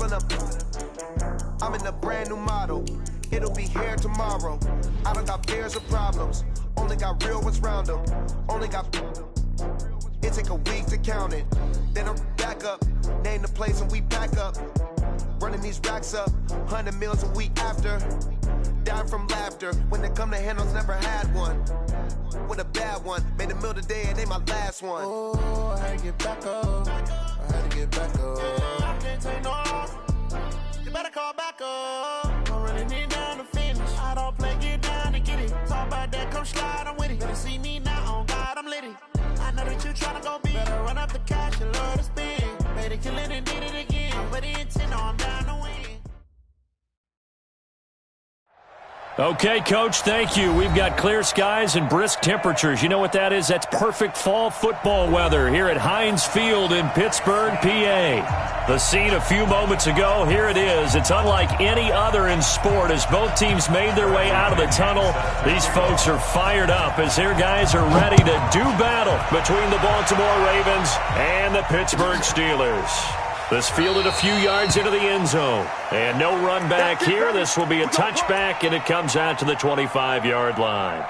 pulling up. I'm in a brand new model. It'll be here tomorrow. I don't got fears or problems. Only got real ones round them. Only got. It take a week to count it. Then I'm back up. Name the place and we pack up. Running these racks up. 100 meals a week after. Dying from laughter. When they come to handles, never had one. With a bad one. Made a meal today and they my last one. Oh, I had to get back up. I had to get back up. I can't take no. You better call back up. Don't really need down to finish. I don't play, get down to get it. Talk about that, come slide, I'm with it. Better see me now, on God, I'm litty. I know that you tryna go big. Better run up the cash, you love to spin. Better kill it and did it again. I'm with the intent, I'm down to win. Okay, Coach, thank you. We've got clear skies and brisk temperatures. You know what that is? That's perfect fall football weather here at Heinz Field in Pittsburgh, PA. The scene a few moments ago, here it is. It's unlike any other in sport as both teams made their way out of the tunnel. These folks are fired up as their guys are ready to do battle between the Baltimore Ravens and the Pittsburgh Steelers. This fielded a few yards into the end zone. And no run back here. This will be a touchback, and it comes out to the 25-yard line.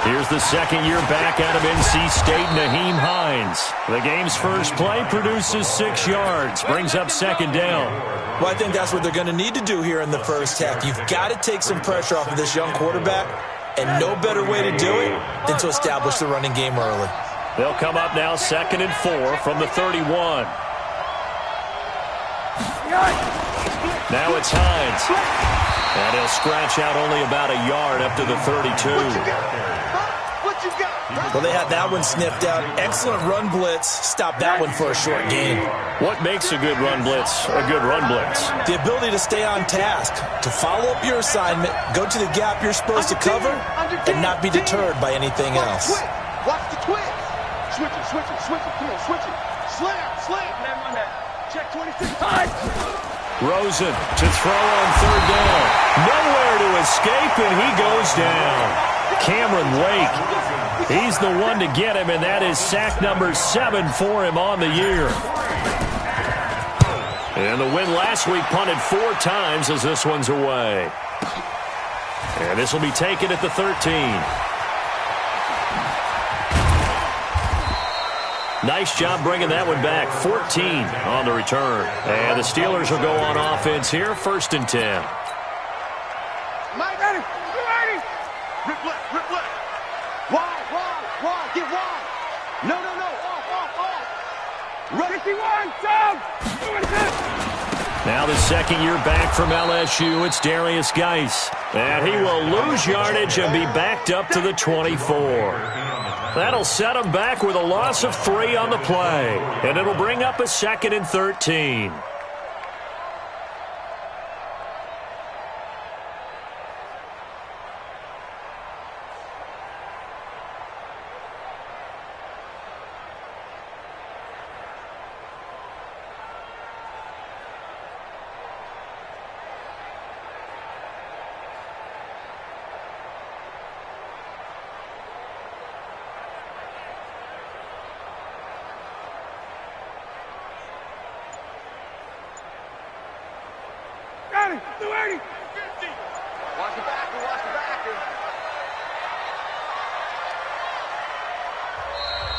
Here's the second year back out of NC State, Nyheim Hines. The game's first play produces 6 yards, brings up second down. Well, I think that's what they're going to need to do here in the first half. You've got to take some pressure off of this young quarterback, and no better way to do it than to establish the running game early. They'll come up now 2nd and 4 from the 31. Now it's Hines. And he'll scratch out only about a yard up to the 32. Well, they had that one sniffed out. Excellent run blitz. Stop that one for a short gain. What makes a good run blitz a good run blitz? The ability to stay on task, to follow up your assignment, go to the gap you're supposed to cover, and not be deterred by anything else. Watch the twist. Switch it. Come on, switch it. Slam. Check 26. Rosen to throw on third down. Nowhere to escape, and he goes down. Cameron Wake, he's the one to get him, and that is sack number 7 for him on the year. And the win last week punted 4 times as this one's away. And this will be taken at the 13. Nice job bringing that one back. 14 on the return. And the Steelers will go on offense here. 1st and 10. Mike, ready. Rip left. Wide. Get wide. No. Off. Ready. 51, down. Now the second year back from LSU, it's Darius Geis. And he will lose yardage and be backed up to the 24. That'll set him back with a loss of 3 on the play. And it'll bring up a 2nd and 13.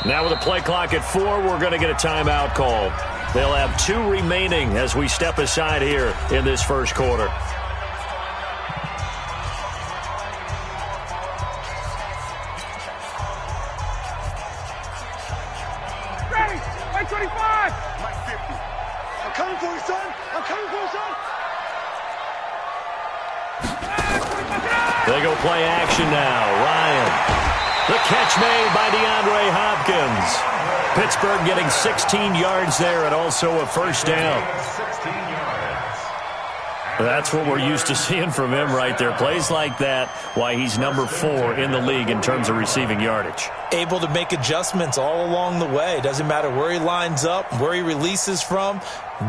Now with a play clock at 4, we're going to get a timeout called. They'll have 2 remaining as we step aside here in this first quarter. Ready, 125. Mike 50. I'm coming for you, son. They go play action now. Ryan. The catch made by DeAndre Hopkins. Pittsburgh getting 16 yards there and also a first down. That's what we're used to seeing from him right there. Plays like that, why he's number 4 in the league in terms of receiving yardage. Able to make adjustments all along the way. Doesn't matter where he lines up, where he releases from.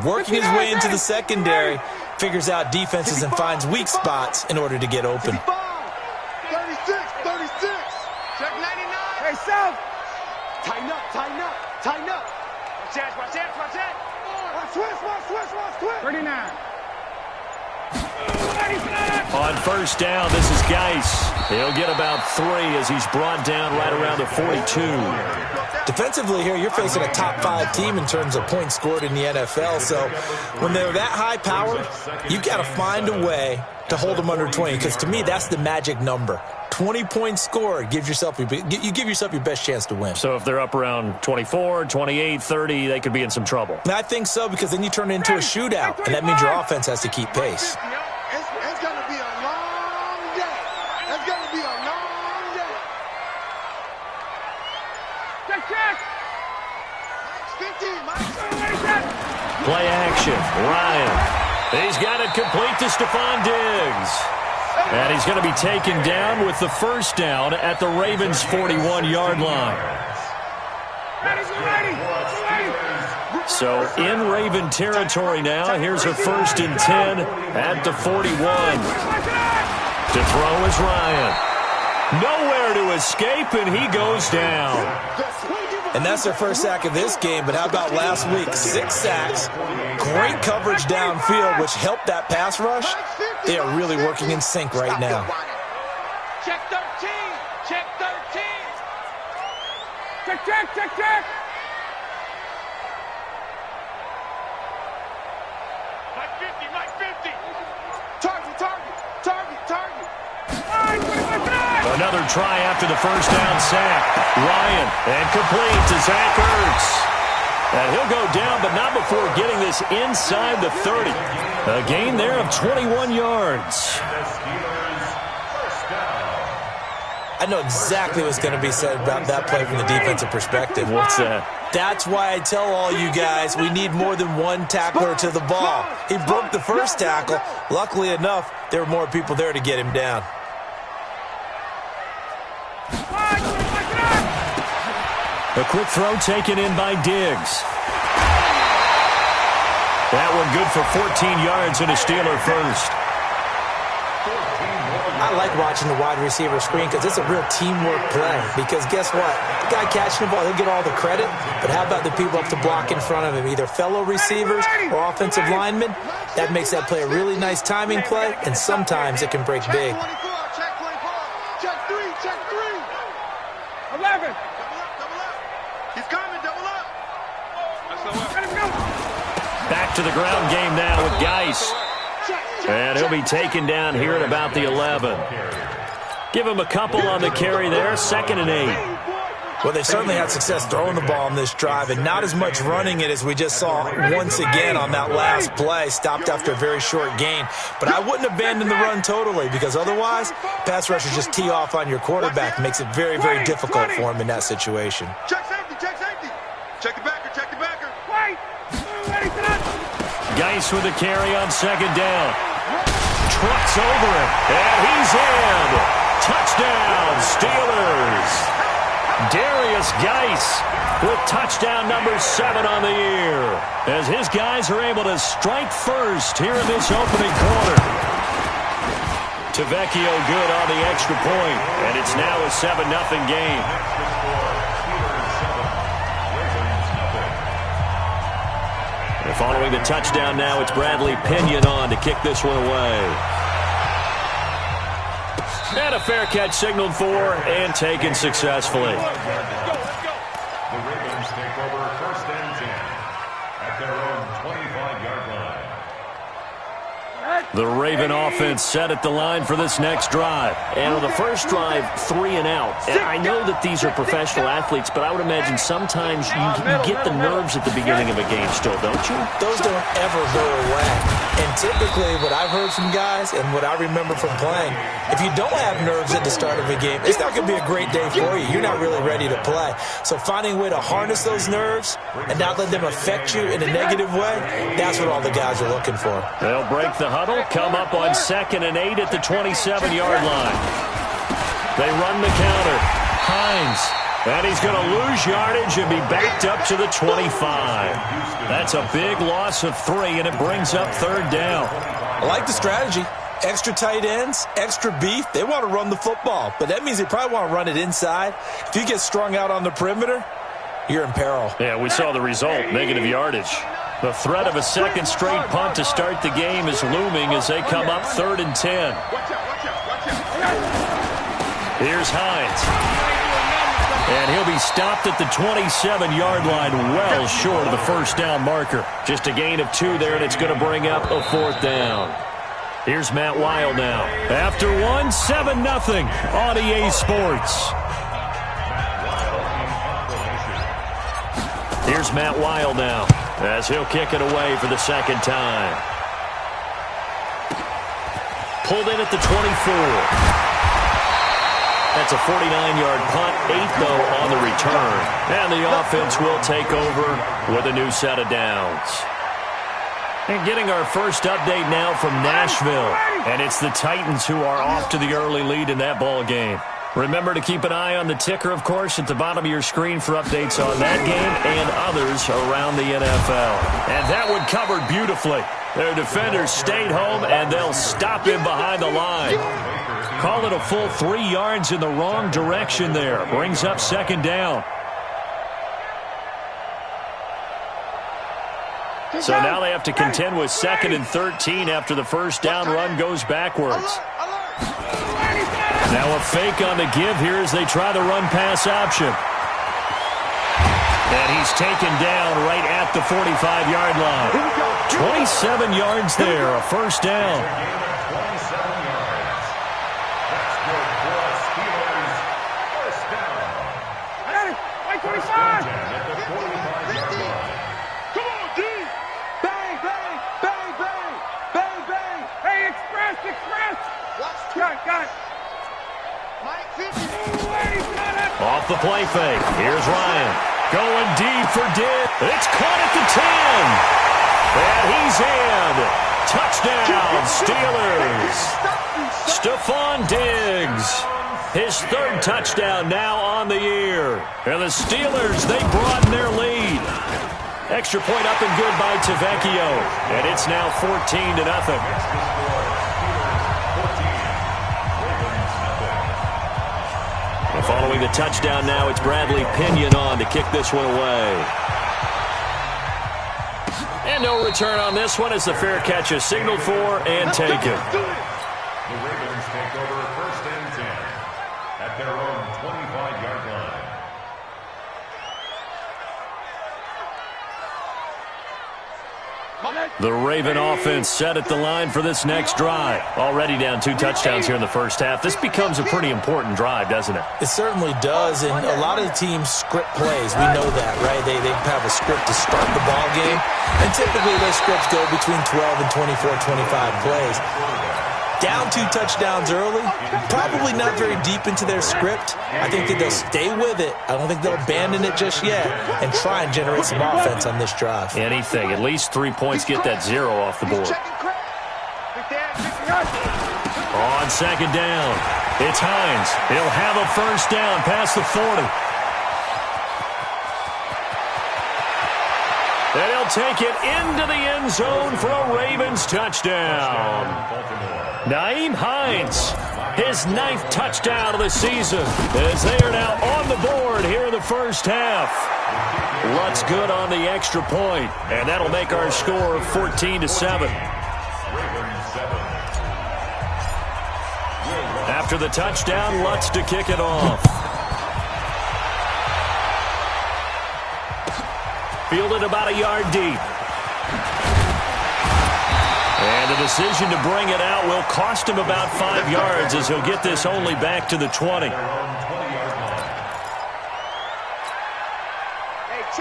Working his way into the secondary, figures out defenses and finds weak spots in order to get open. 36. Check 99. Hey, South. Tighten up. Watch that. Switch. 39. On first down, this is Geis. He'll get about 3 as he's brought down right around the 42. Defensively here, you're facing a top 5 team in terms of points scored in the NFL. So when they're that high powered, you've got to find a way to hold them under 20. Because to me, that's the magic number. 20 points scored, you give yourself your best chance to win. So if they're up around 24, 28, 30, they could be in some trouble. And I think so, because then you turn it into a shootout, and that means your offense has to keep pace. It's going to be a long day. Check. Play action. Ryan. He's got it complete to Stephon Diggs. And he's going to be taken down with the first down at the Ravens' 41-yard line. So in Raven territory now. Here's a 1st and 10 at the 41. To throw is Ryan. Nowhere to escape, and he goes down. And that's their first sack of this game, but how about last week? 6 sacks, great coverage downfield, which helped that pass rush. They are really working in sync right now. Check 13. Check. Mike 50. Target. Another try after the first down sack. Ryan, and complete to Zach Ertz. And he'll go down, but not before getting this inside the 30. A gain there of 21 yards. I know exactly what's going to be said about that play from the defensive perspective. What's that? That's why I tell all you guys we need more than one tackler to the ball. He broke the first tackle. Luckily enough, there were more people there to get him down. A quick throw taken in by Diggs. That one good for 14 yards and a Steeler first. I like watching the wide receiver screen because it's a real teamwork play. Because guess what? The guy catching the ball, he'll get all the credit. But how about the people up to block in front of him, either fellow receivers or offensive linemen? That makes that play a really nice timing play, and sometimes it can break big. Check 3. 11. He's coming, double up. Back to the ground game now with Geis. And he'll be taken down here at about the 11. Give him a couple on the carry there, 2nd and 8. Well, they certainly had success throwing the ball on this drive, and not as much running it as we just saw once again on that last play. Stopped after a very short gain. But I wouldn't abandon the run totally, because otherwise, pass rushers just tee off on your quarterback. Makes it very, very difficult for him in that situation. Check safety. Check the backer. Wait. Geis with the carry on 2nd down. Trucks over it, and he's in. Touchdown, Steelers. Darius Geis with touchdown number 7 on the year, as his guys are able to strike first here in this opening quarter. Tavecchio good on the extra point, and it's now a 7-0 game. And following the touchdown now, it's Bradley Pinion on to kick this one away. And a fair catch signaled for and taken successfully. The Ravens take over 1st and 10 at their own 25-yard line. The Raven offense set at the line for this next drive. And on the first drive, 3 and out. And I know that these are professional athletes, but I would imagine sometimes you get the nerves at the beginning of a game still, don't you? Those don't ever go away. And typically what I've heard from guys and what I remember from playing, if you don't have nerves at the start of a game, it's not going to be a great day for you. You're not really ready to play. So finding a way to harness those nerves and not let them affect you in a negative way, that's what all the guys are looking for. They'll break the huddle They'll come up on 2nd and 8 at the 27-yard line. They run the counter. Hines. And he's going to lose yardage and be backed up to the 25. That's a big loss of 3, and it brings up 3rd down. I like the strategy. Extra tight ends, extra beef. They want to run the football, but that means they probably want to run it inside. If you get strung out on the perimeter, you're in peril. Yeah, we saw the result, negative yardage. The threat of a second straight punt to start the game is looming as they come up 3rd and 10. Here's Hines. And he'll be stopped at the 27-yard line, well short of the first down marker. Just a gain of 2 there, and it's going to bring up a 4th down. Here's Matt Weil now. After 1, 7-0 on EA Sports. Here's Matt Weil now as he'll kick it away for the 2nd time. Pulled in at the 24. That's a 49-yard punt, 8 though on the return. And the offense will take over with a new set of downs. And getting our first update now from Nashville. And it's the Titans who are off to the early lead in that ball game. Remember to keep an eye on the ticker, of course, at the bottom of your screen for updates on that game and others around the NFL. And that one covered beautifully. Their defenders stayed home, and they'll stop him behind the line. Call it a full 3 yards in the wrong direction there. Brings up 2nd down. So now they have to contend with 2nd and 13 after the first down run goes backwards. Now a fake on the give here as they try the run-pass option. And he's taken down right at the 45-yard line. 27 yards there, a first down. Off the play fake. Here's Ryan. Going deep for Diggs. It's caught at the 10. And he's in. Touchdown, Steelers. Stephon Diggs. His 3rd touchdown now on the year. And the Steelers, they broaden their lead. Extra point up and good by Tavecchio. And it's now 14-0. Following the touchdown now, it's Bradley Pinion on to kick this one away. And no return on this one as the fair catch is signaled for and taken. The Ravens take over 1st and 10 at their own 25-yard line. The Raven offense set at the line for this next drive. Already down 2 touchdowns here in the first half. This becomes a pretty important drive, doesn't it? It certainly does, and a lot of the teams script plays. We know that, right? They have a script to start the ball game, and typically those scripts go between 12 and 24, 25 plays. Down 2 touchdowns early, probably not very deep into their script. I think that they'll stay with it. I don't think they'll abandon it just yet and try and generate some offense on this drive. Anything. At least 3 points get that 0 off the board. On 2nd down, it's Hines. He'll have a first down past the 40. And he'll take it into the end zone for a Ravens touchdown. Nyheim Hines, his 9th touchdown of the season, as they are now on the board here in the first half. Lutz good on the extra point, and that'll make our score 14-7. After the touchdown, Lutz to kick it off. Fielded about a yard deep. And the decision to bring it out will cost him about 5 yards as he'll get this only back to the 20.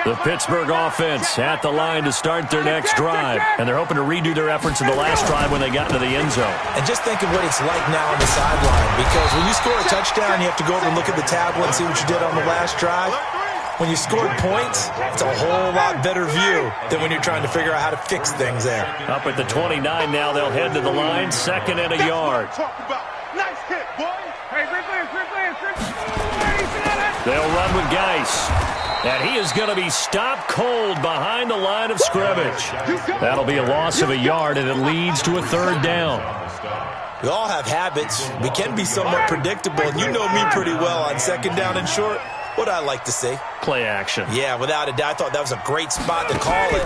The Pittsburgh offense at the line to start their next drive. And they're hoping to redo their efforts in the last drive when they got into the end zone. And just think of what it's like now on the sideline. Because when you score a touchdown, you have to go over and look at the tablet and see what you did on the last drive. when you scored points, it's a whole lot better view than when you're trying to figure out how to fix things there. Up at the 29 now, they'll head to the line, 2nd and a yard. Nice hit, boy. Hey, They'll run with Geis. And he is going to be stopped cold behind the line of scrimmage. That'll be a loss of a yard, and it leads to a 3rd down. We all have habits. We can be somewhat predictable, and you know me pretty well on 2nd down and short. What I like to see. Play action. Yeah, without a doubt. I thought that was a great spot to call it.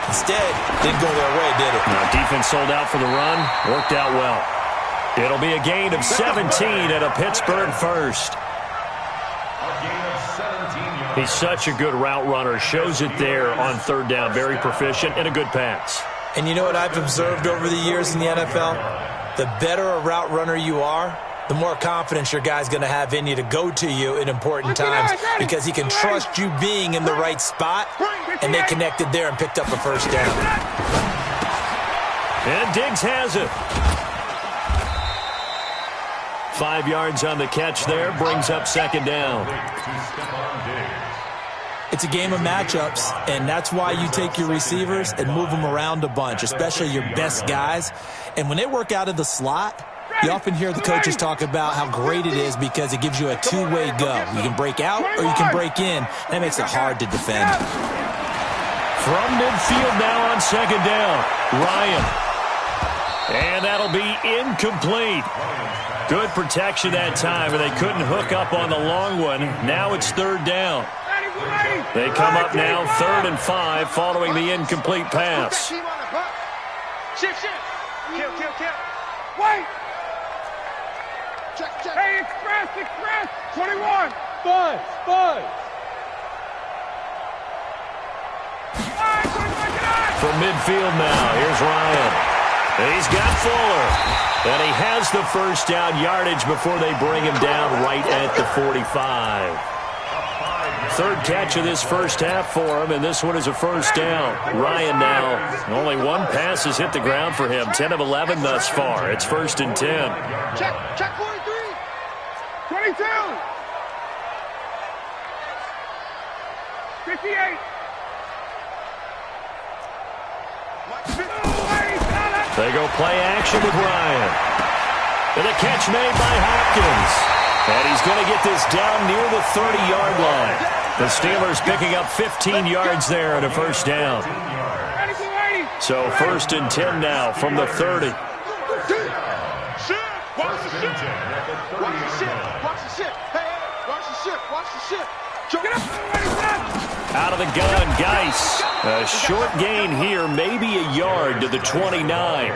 Instead, didn't go their way, did it? Now, defense sold out for the run. Worked out well. It'll be a gain of 17 and a Pittsburgh first. He's such a good route runner. Shows it there on 3rd down. Very proficient and a good pass. And you know what I've observed over the years in the NFL? The better a route runner you are, the more confidence your guy's going to have in you to go to you in important times because he can trust you being in the right spot, and they connected there and picked up a 1st down. And Diggs has it. 5 yards on the catch there, brings up 2nd down. It's a game of matchups, and that's why you take your receivers and move them around a bunch, especially your best guys. And when they work out of the slot, you often hear the coaches talk about how great it is because it gives you a two-way go. You can break out or you can break in. That makes it hard to defend. From midfield now on 2nd down, Ryan. And that'll be incomplete. Good protection that time, and they couldn't hook up on the long one. Now it's 3rd down. They come up now 3rd and 5 following the incomplete pass. Shift. Kill. Wait. Check. Hey, express. 21. Buzz. From midfield now, here's Ryan. He's got Fuller. And he has the 1st down yardage before they bring him down right at the 45. 3rd catch of this 1st half for him, and this one is a 1st down. Ryan now, only 1 pass has hit the ground for him. 10 of 11 thus far. It's 1st and 10. Check 43. 22. 58. They go play action with Ryan. And a catch made by Hopkins. And he's going to get this down near the 30-yard line. The Steelers picking up 15 yards there and a 1st down. So 1st and 10 now from the 30. Watch the ship. Hey, watch the ship. Out of the gun, Geis. A short gain here, maybe a yard to the 29.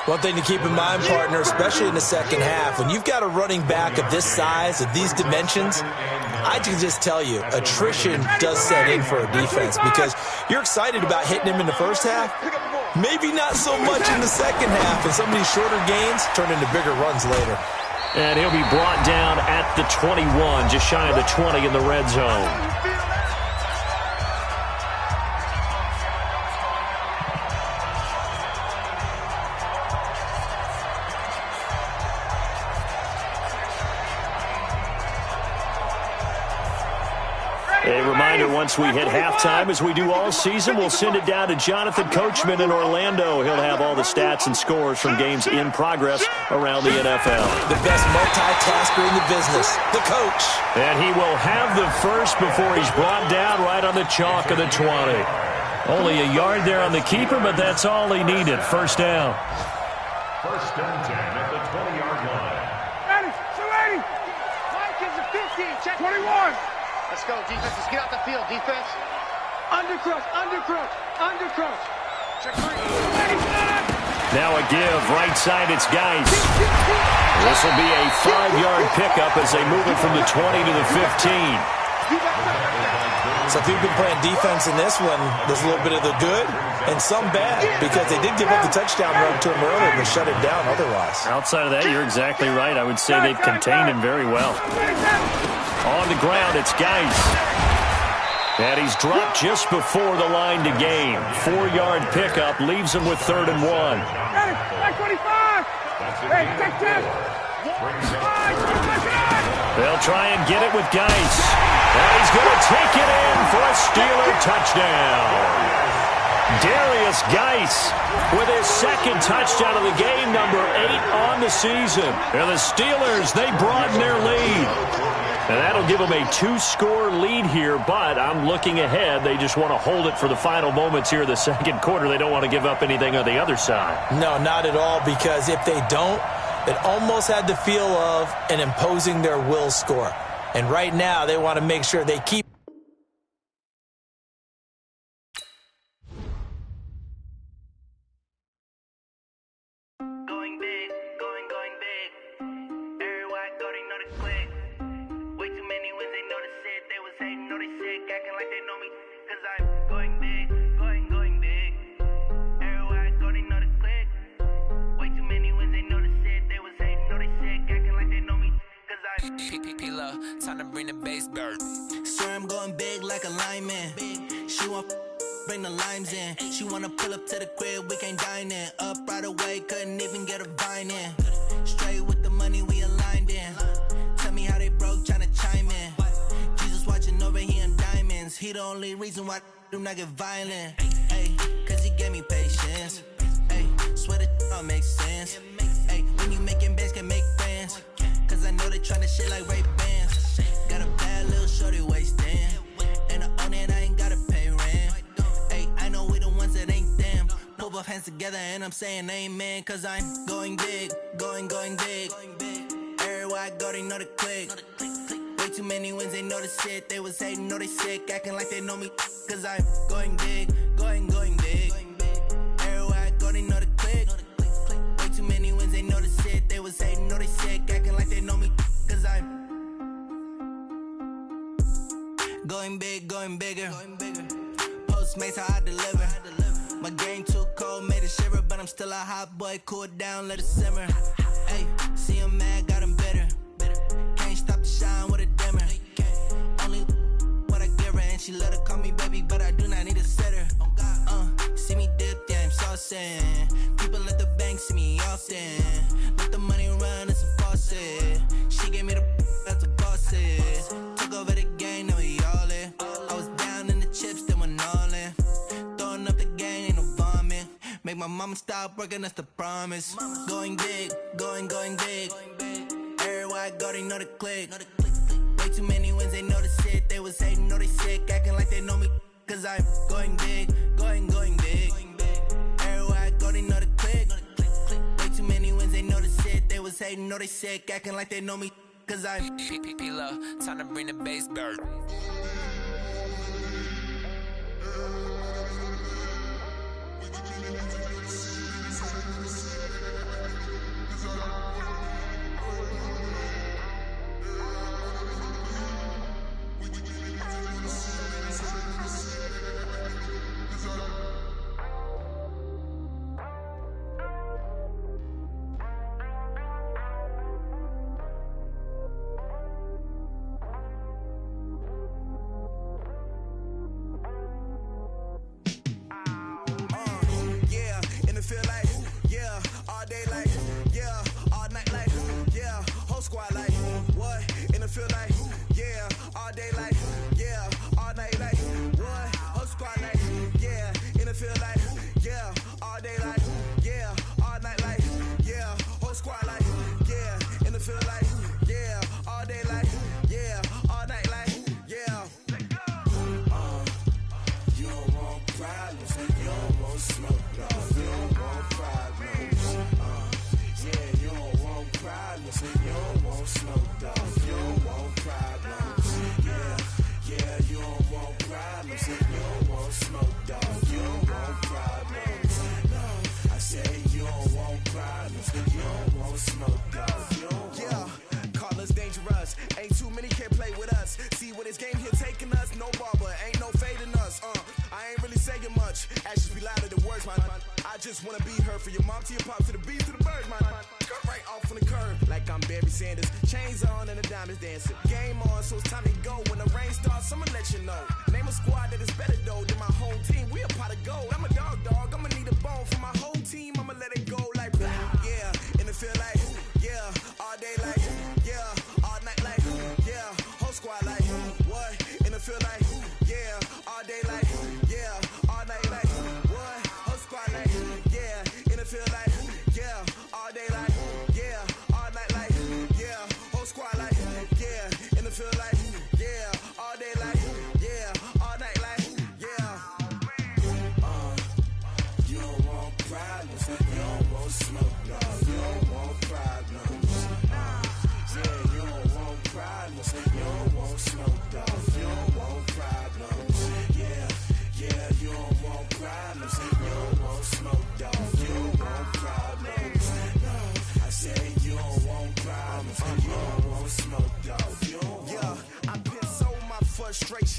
One thing to keep in mind, partner, especially in the 2nd half, when you've got a running back of this size, of these dimensions, I can just tell you, attrition does set in for a defense because you're excited about hitting him in the 1st half, maybe not so much in the 2nd half, and some of these shorter gains turn into bigger runs later. And he'll be brought down at the 21, just shy of the 20 in the red zone. A reminder, once we hit halftime, as we do all season, we'll send it down to Jonathan Coachman in Orlando. He'll have all the stats and scores from games in progress around the NFL. The best multitasker in the business, the coach. And he will have the first before he's brought down right on the chalk of the 20. Only a yard there on the keeper, but that's all he needed. 1st down. 1st and 10 at the 20-yard line. 280. Mike is a 15. Check 21. Let's go, defense. Let's get out the field, defense. Undercrush. Check 3. Now a give. Right side, it's Geis. This will be a 5-yard pickup as they move it from the 20 to the 15. So if you've been playing defense in this one, there's a little bit of the good and some bad because they did give up the touchdown run to him earlier and shut him down otherwise. Outside of that, you're exactly right. I would say they've contained him very well. On the ground, it's Geis. And he's dropped just before the line to gain. 4-yard pickup leaves him with 3rd and 1. They'll try and get it with Geis. And he's going to take it in for a Steeler touchdown. Darius Geis with his second touchdown of the game, number 8 on the season. And the Steelers, they broaden their lead. And that'll give them a 2-score lead here, but I'm looking ahead. They just want to hold it for the final moments here in the second quarter. They don't want to give up anything on the other side. No, not at all, because if they don't, it almost had the feel of an imposing their will score. And right now, they want to make sure they keep. Time to bring the bass bird. Swear I'm going big like a lineman. She want bring the limes in. She wanna pull up to the crib, we can't dine in. Up right away, couldn't even get a vine in. Straight with the money we aligned in. Tell me how they broke, tryna chime in. Jesus watching over here in diamonds. He the only reason why I do not get violent. Ay, cause he gave me patience. Ay, swear that all makes sense. Ay, when you making bands can make friends. Cause I know they tryna shit like Ray-Bans. Got a bad little shorty wasting. And I own it, I ain't gotta pay rent. Ay, I know we the ones that ain't them. Put both hands together and I'm saying amen. Cause I'm going big, going big. Everywhere I go, they know the click. Way too many wins, they know the shit. They was hating, know they sick, acting like they know me. Cause I'm going big, going big. Everywhere I go, they know the click. Way too many wins, they know the shit. They was hating, know they sick, acting like they know me. Cause I'm going big, going bigger. Postmates how I deliver. My game too cold, made it shiver. But I'm still a hot boy, cool it down, let it simmer. Hey, see him mad, got him bitter. Can't stop the shine with a dimmer. Only what I give her, and she let her call me baby, but I do not need a sitter. See me dip, yeah, I'm saucing. People at the bank see me often. Let the money run, it's a faucet. She gave me the that's a bosses. Took over the game, now we all in. I was down in the chips, then went all in. Throwing up the game, ain't no vomit. Make my mama stop working, that's the promise. Going big, going big. Everywhere I go, they know the click. Way too many wins, they know the shit. They was hating, know they sick, acting like they know me. Cause I'm going big, going big. Everywhere I go, they know the click. Way too many wins, they know the shit. They was hating, know they sick, acting like they know me. Cause I'm P-P-P-Love, time to bring the bass bird.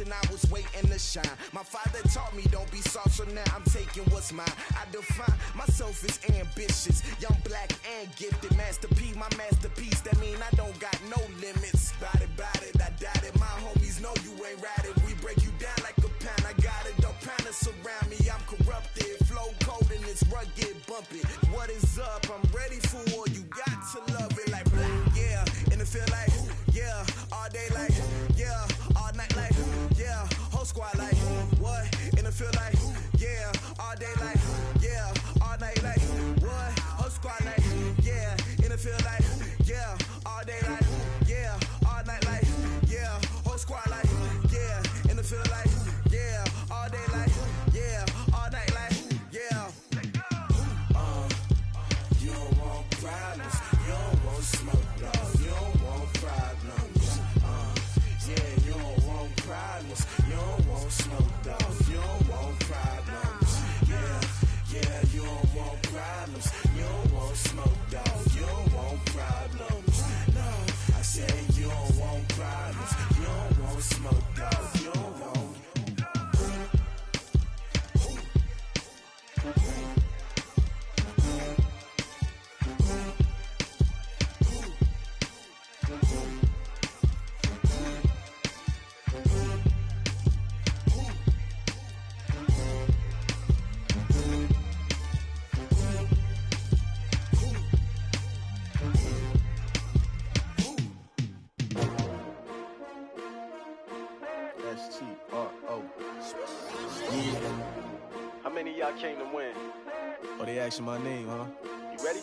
and I was waiting to shine. My father taught me don't be soft, so now I'm taking what's mine. I define myself as ambitious, young, black, and gifted. Master P, my masterpiece, that mean I don't got no limits. Bout it, I doubt it. My homies know you ain't ratted. We break you down like a pound. I got it, don't pound us around me. I'm corrupted, flow cold and it's rugged, bumpy. What is up? I'm ready for war. You got to love it like black, yeah. And it feel like, yeah. All day like, yeah. All night like, yeah. Whole squad like, what? And it feel like, yeah. All day like, yeah. All night like, what? Whole squad like, yeah. And it feel like, yeah. All day like, yeah. All night like, yeah. Whole squad like, yeah. And it feel like, yeah. All day like, yeah. All night like, yeah. You don't want problems. You don't want smoke, no. You don't want problems. Yeah, you don't want problems. You don't want smoke, dog. You don't want problems. Yeah, you don't want problems. You don't want smoke, dog. You don't want problems. No, I said you don't want problems. You don't want smoke, dog. You don't want. How many of y'all came to win? Oh, they asking my name, huh? You ready?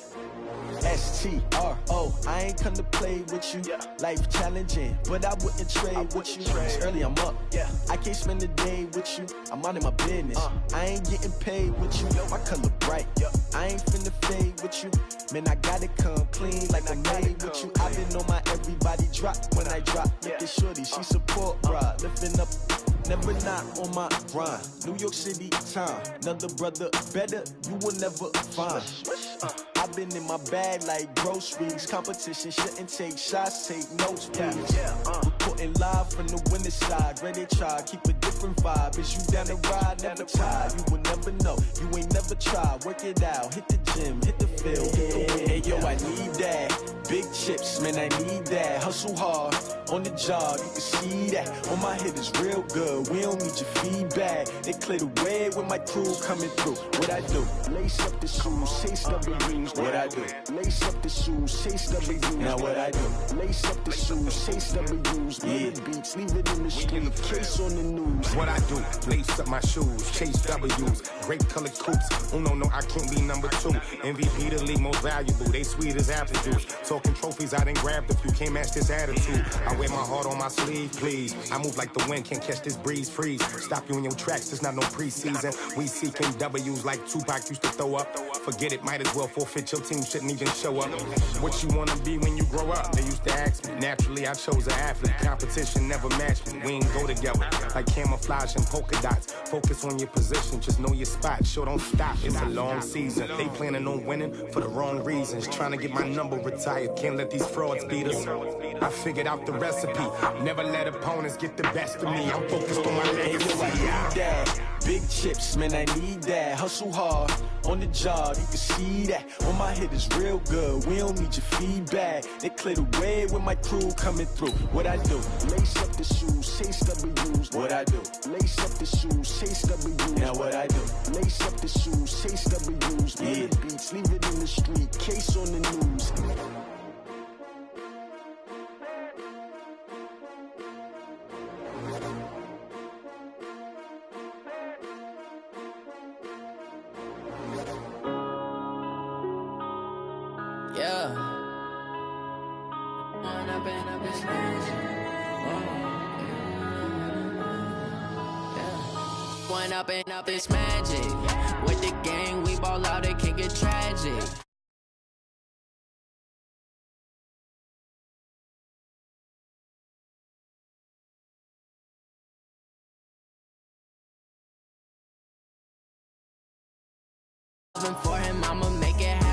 S-T-R-O, I ain't come to play with you. Yeah. Life challenging, but I wouldn't trade with you. It's early, I'm up. Yeah. I can't spend the day with you. I'm minding my business. I ain't getting paid with you. My color bright. I ain't finna fade with you. Man, I gotta come clean like I'm made with you. I've been on my everybody drop when I drop. Look at shorty, she support, bruh. Lifting up. Never not on my grind. New York City time. Another brother better, you will never find. I've been in my bag like groceries. Competition shouldn't take shots, take notes, please. Reporting live from the winning side. Ready to try, keep a different vibe. Is you down the ride, never tired. You will never know, you ain't never tried. Work it out, hit the gym, hit the field, hit the wind. Hey yo, I need that. Big chips, man, I need that. Hustle hard, on the job, you can see that. On my hit is real good, we don't need your feedback. They clear the way with my crew coming through. What I do? Lace up the shoes, chase W's. What I do? Lace up the shoes, chase W's. Now what I do? Lace up the shoes, chase W's. Yeah. Beats, leave it in the street, case on the news. What I do? Lace up my shoes, chase W's. Great colored coops. Oh no, I can't be number 2. MVP the league most valuable. They sweet as apple juice. Talking trophies, I done grabbed a few. Can't match this attitude. I wear my heart on my sleeve, please. I move like the wind, can't catch this breeze. Freeze. Stop you in your tracks, it's not no preseason. We seeking W's like Tupac used to throw up. Forget it, might as well forfeit. Your team shouldn't even show up. What you wanna be when you grow up? They used to ask me. Naturally, I chose an athlete. Competition never matched me. We ain't go together like camouflage and polka dots. Focus on your position, just know your spot. Sure, don't stop. It's a long season. They planning on winning for the wrong reasons. Trying to get my number retired. Can't let these frauds beat us. I figured out the recipe. Never let opponents get the best of me. I'm focused on my legacy. I need that. Big chips, man, I need that. Hustle hard, on the job, you can see that. On my hit is real good, we don't need your feedback. They clear the way with my crew coming through. What I do? Lace up the shoes, chase W's. What I do? Lace up the shoes, chase W's. Now what I do? Lace up the shoes, chase W's. Yeah. Beats, leave it in the street, case on the news. Up this magic. With the gang, we ball out, it can get tragic. For him, I'ma make it happen.